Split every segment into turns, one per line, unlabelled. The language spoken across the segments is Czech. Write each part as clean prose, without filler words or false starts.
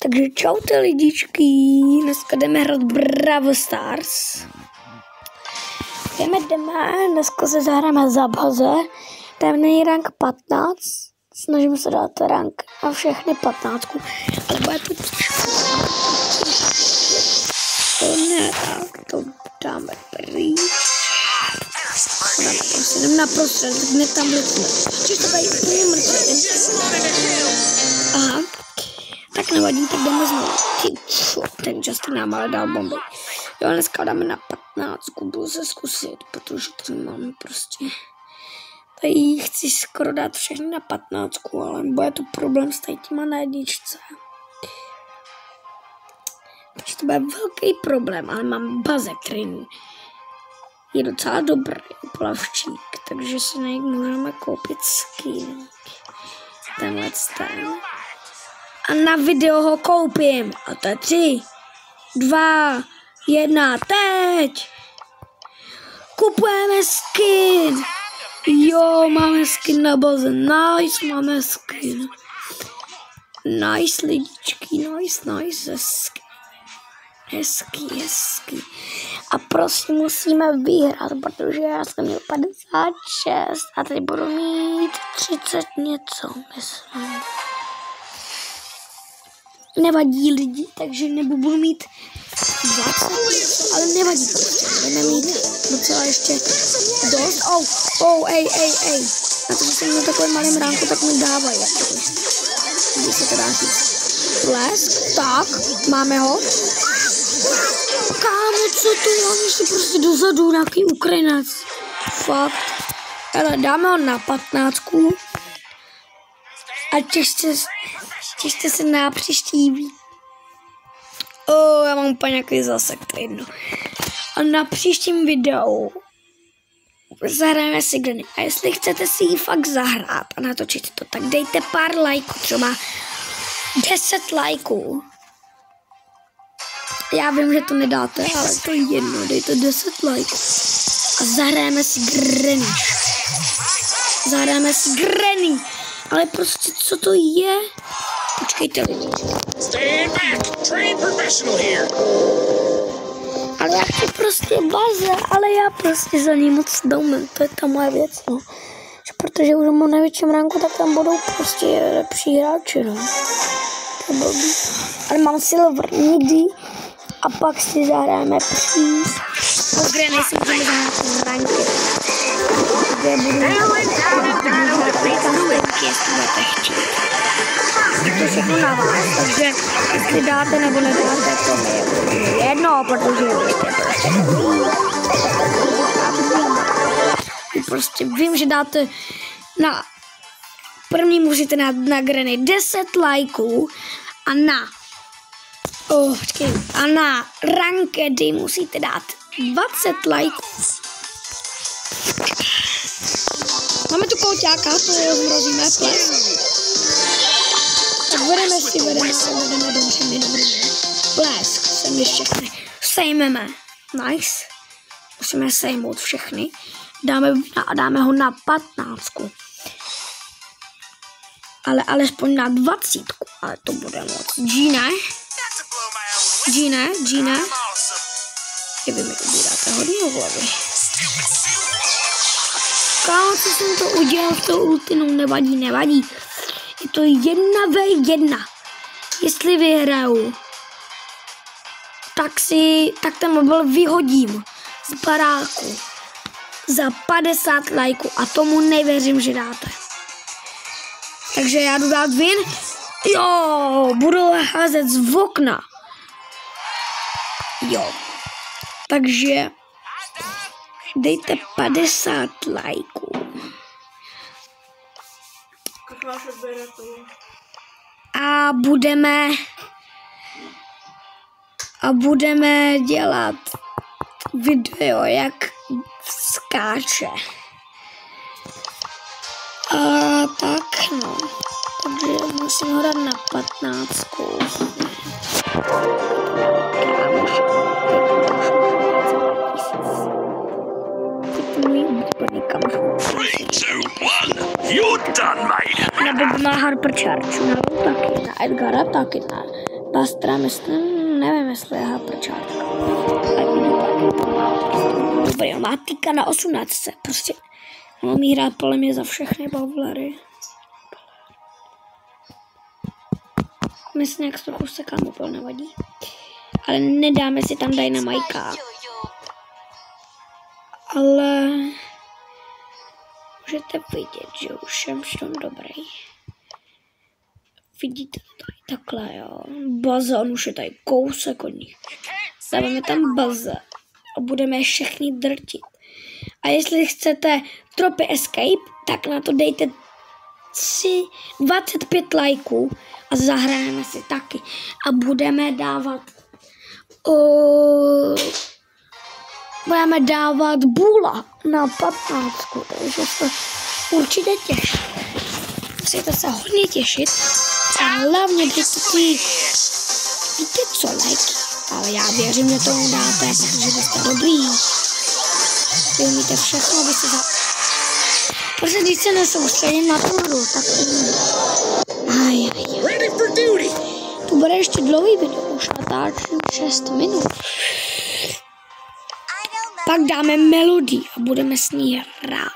Takže čaute lidičky, dneska jdeme hrát Brawl Stars. Jdeme, dneska se zahráme za baze, tam není rank 15, snažím se dát rank na všechny 15, ale bude to těžké. To ne, tak to dáme pryč. Jdem naprostřed, hned tam blitne. Čiž to tady úplně mrtvý. Aha. Tak nevadí, tak jdeme znovu. Ten Justin nám ale dal bomby. Jo, dneska dáme na 15, budu se zkusit, protože tady mám prostě... Tady chci skoro dát všechny na 15, ale bude to problém s těma na jedničce. Takže to bude velký problém, ale mám baze, který je docela dobrý plavčík, takže si na něj můžeme koupit skin. Tenhle ten. A na video ho koupím. A to je 3, 2, 1, teď! Kupujeme skin! Jo, máme skin na baze. Nice, máme skin. Nice, lidičky, nice, hezky. A prostě musíme vyhrát, protože já jsem měl 56 a teď budu mít 30 něco, myslím. Nevadí lidi, takže nebudu mít 20, ale nevadí. Budeme mít docela ještě dost. Ej. Na to, že jsem na takovém malém ránku, tak mi dávají. Když se to dá říct. Blesk, tak, máme ho. Kámo, co to? On ještě prostě dozadu, nějaký Ukrajinec. Fakt. Ale dáme ho na 15. A těšte se na příští. Já mám úplně nějaký zasek, to jedno. A na příštím videu zahrajeme si Granny. A jestli chcete si ji fakt zahrát a natočit to, tak dejte pár lajků, třeba 10 lajků. Já vím, že to nedáte, ale to je jedno, dejte 10 lajků. A zahrajeme si Granny. Ale prostě, co to je? Počkejte. Ale já chci prostě baze, ale já prostě za ní moc neumím. To je ta moje věc, no. Protože už mám největším ranku, tak tam budou prostě lepší hráči, no. To je blbý. Ale mám silver nikdy. A pak si zahrajeme příš. Po Granny si můžeme zahrát ranky. Kde budu to všechno na vás, takže jestli dáte nebo nedáte, to mi je jedno, protože prostě vím, že dáte na první můžete dát na Granny 10 lajků a na rankedy musíte dát 20 lajků. Máme tu kouťáka, to je zmrazíme ples. Tak vedeme dobře. Blesk, sem ještě všechny. Sejmeme. Nice. Musíme sejmout všechny. Dáme ho na 15. Ale alespoň na 20. Ale to bude moc. Gina. Nevím, jak uděláte hodně v hlavě. Kámo, co jsem to udělal s tou ultinou, nevadí. Je to 1v1. Jestli vyhraju, tak ten mobil vyhodím z baráku za 50 lajků a tomu nevěřím, že dáte. Takže já jdu dát win. Jo, budu házet z okna. Jo. Takže dejte 50 lajků. A budeme dělat video, jak skáče. A tak no. Takže musím ho dát na 15. Nebo na Harper Charge, taky, na Edgara taky, Bastra, myslím, nevím, jestli je prčátka. Dobrý, má týka na 18. Prostě mám jí hrát podle mě za všechny bowlery. Myslím, jak se trochu sekám, úplně nevadí. Ale nedáme si tam Dynamajka. Ale můžete vidět, že už jsem v tom dobrý. Vidíte to tady takhle, jo. Baza, on už je tady kousek od nich. Dáváme tam baza a budeme je všechny drtit. A jestli chcete Trophy Escape, tak na to dejte 25 lajků a zahrajeme si taky. A budeme dávat bůla na 15, takže se určitě těšit. Musíte se hodně těšit a hlavně víte co, lajky. Ale já věřím, že tomu dáte, protože jste dobrý. Vy umíte všechno, aby se Protože když se nesoustředím na tu hru, tak tu bude ještě dlouhý video, už natáčím 6 minut. Pak dáme melodii a budeme s ní hrát.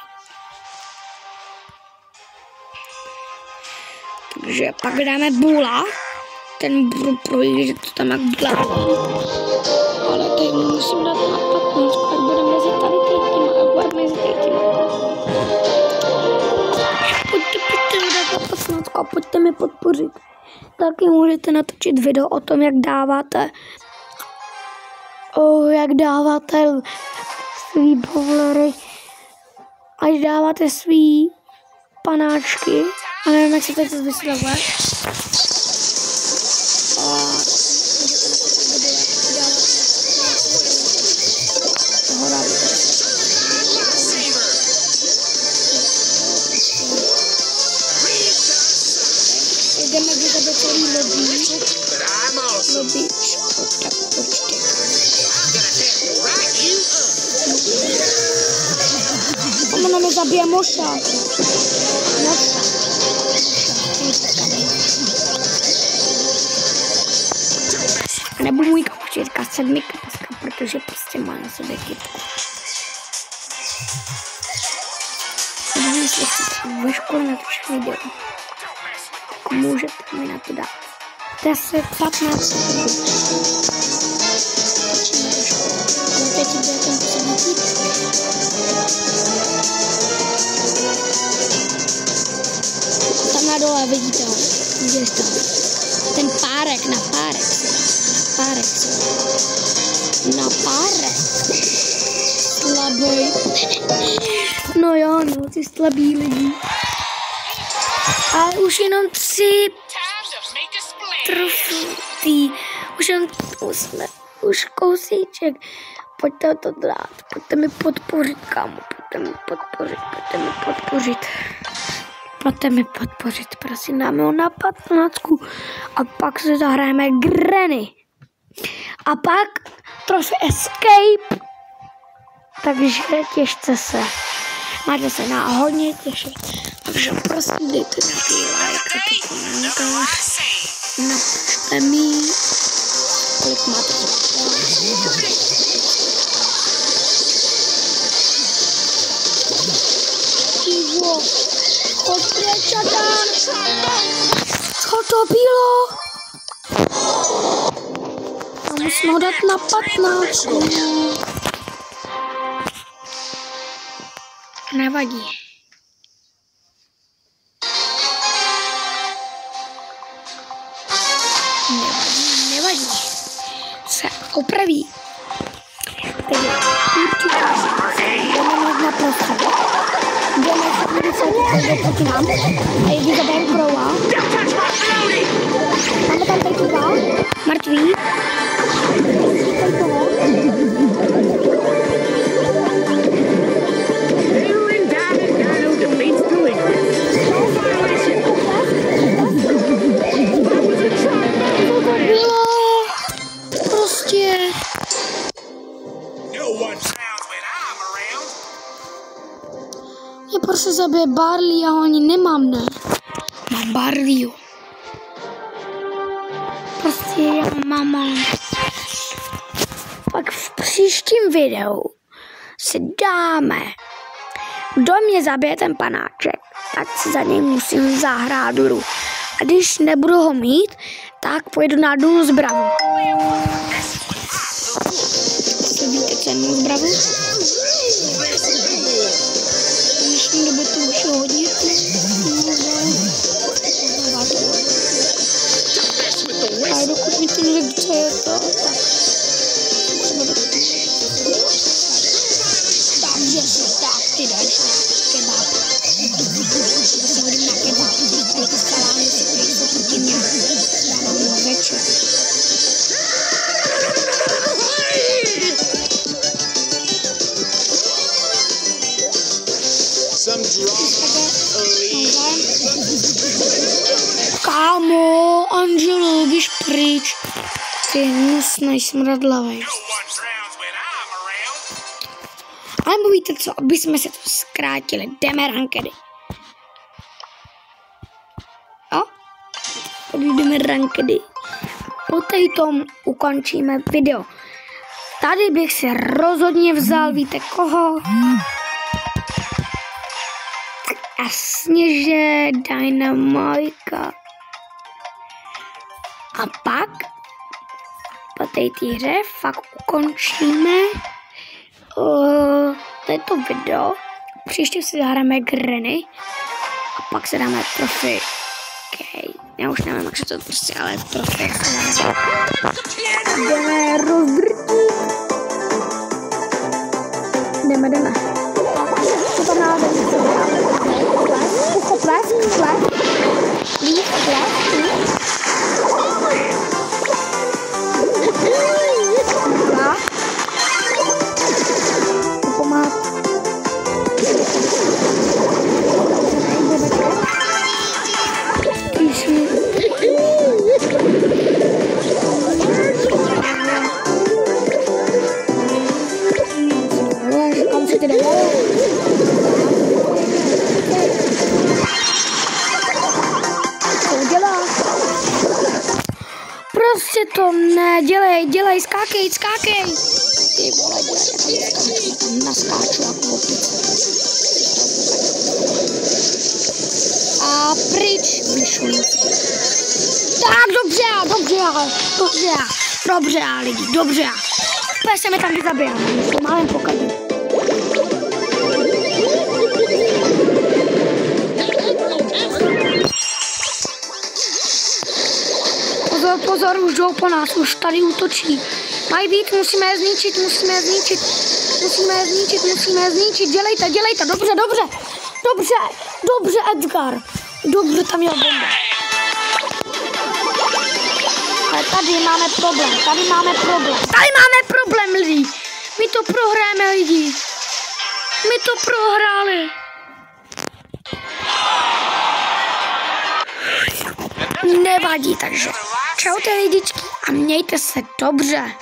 Takže pak dáme bůla, ten projde to tam jak bláho. Ale teď mu musím dát na 15, ať bude mezi tady těma, ať bude mezi těma. Pojďte mi dát na 15 a pojďte mi podpořit. Taky můžete natočit video o tom, jak dáváte svý bowlery, až dáváte svý panáčky. A nevím, jak se teď vysvětluje. Jdeme do celý lobby. Tak počkej. Ona mi zabije moša. A nebudu můj kapuči říkat 7 dneska, protože prostě má na sobě kytku. Nevím, jestli chcete ve škole natočit video, tak můžete mi na to dát 10, 15 sekund. Teď jde ten poslední tip. Tam na dole vidíte ho. Vidíte tam. Ten párek, na párek. Slabý. No jo, no, ty slabý lidi. Ale už jenom 3 trofí. Už kousíček. Pojďte to dát. Pojďte mi podpořit, kámo. Pojďte mi podpořit. Prosím, dáme ho na 15. A pak se zahrajeme Granny. A pak Trophy Escape. Takže těšte se. Máte se na hodně těšit. Takže prosím, dejte nějaký like a komentář. Napište mi, kolik máte. Ivo, chodě, čadán. Co to bylo? A musím ho dát na 15. Nevadí. Se opraví. Takže určitě jdeme na prostřed. Jdeme se proti nám. A jdi za Ben Crowa. Máme tam tady dva. Mrtví. Tady toho. Je prostě zabije Barley, já ho ani nemám, ne? Mám Barleyho. prostě mama. Pak v příštím videu si dáme, kdo mě zabije ten panáček, tak si za něj musím zahrát hru. A když nebudu ho mít, tak pojedu na Důl Zbravu. Víte, co je Důl Zbravu? V dnešní době to už je hodně. A dokud mi to neřekl, co je to, tak třeba takže si tak ty dáš na kebab. Se hodím na kebab. Tady ty salámy si nejsou proti mě. Já mám večer. Kámo, Angelo, běž pryč. Ty hnusnej smradlavej. Ale víte co, aby jsme se to zkrátili, jdeme rankedy. Jo? Jdeme rankedy. Po tom ukončíme video. Tady bych si rozhodně vzal, víte koho? Jasně, že Dynamika. A pak po té hře fakt ukončíme toto video. Příště si zahráme Granny a pak se dáme trofej. Okay. Já už nevím, jak se to prostě, ale trofej se dáme. Jdeme rozdrtit. Jdeme. Co tam náhle? Plesk. Prostě to nedělej, skákej. Ty vole, dělej, tam naskáču jako opice. A pryč, vyšující. Tak, dobře, lidi, dobře. Úplně se mi tam vyzabijám, málem pokadím. Pozor, už jdou po nás, už tady útočí. Mají být, musíme je zničit, dělejte, dobře, Edgar. Dobře, tam je bomba. Ale tady máme problém, lidi. My to prohráme, lidi. My to prohráli. Nevadí, takže čaute lidičky a mějte se dobře.